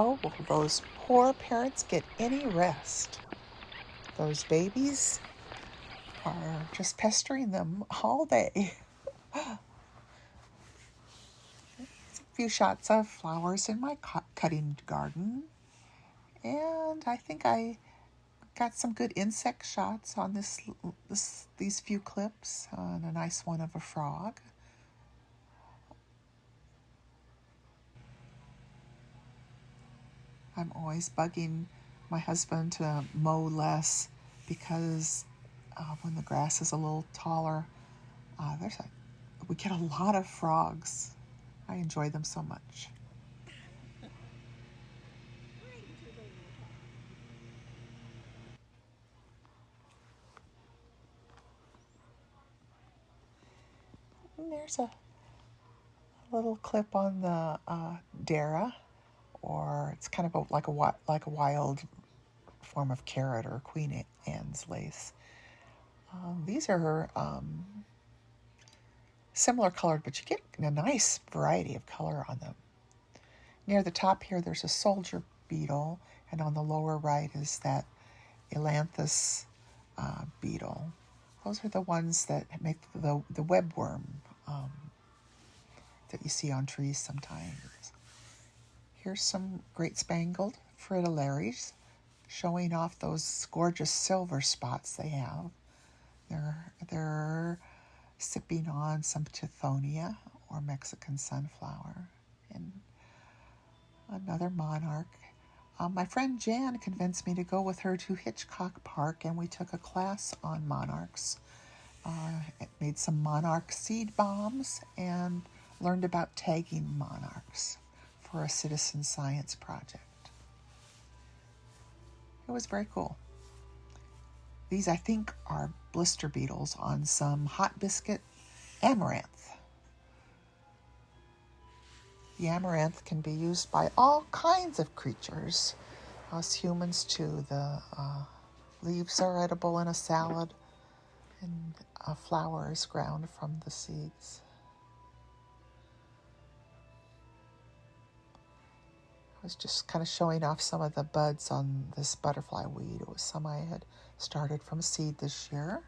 Oh, will those poor parents get any rest? Those babies are just pestering them all day. A few shots of flowers in my cutting garden. And I think I got some good insect shots on these few clips, and a nice one of a frog. I'm always bugging my husband to mow less because when the grass is a little taller, we get a lot of frogs. I enjoy them so much. And there's a little clip on the Dara, or it's kind of like a wild form of carrot or Queen Anne's lace. These are similar colored, but you get a nice variety of color on them. Near the top here, there's a soldier beetle, and on the lower right is that Ailanthus beetle. Those are the ones that make the webworm that you see on trees sometimes. Here's some great spangled fritillaries showing off those gorgeous silver spots they have. They're sipping on some Tithonia or Mexican sunflower. And another monarch. My friend Jan convinced me to go with her to Hitchcock Park, and we took a class on monarchs. Made some monarch seed bombs and learned about tagging monarchs for a citizen science project. It was very cool. These, I think, are blister beetles on some hot biscuit amaranth. The amaranth can be used by all kinds of creatures, us humans too. The leaves are edible in a salad, and a flower is ground from the seeds. I was just kind of showing off some of the buds on this butterfly weed. It was some I had started from seed this year.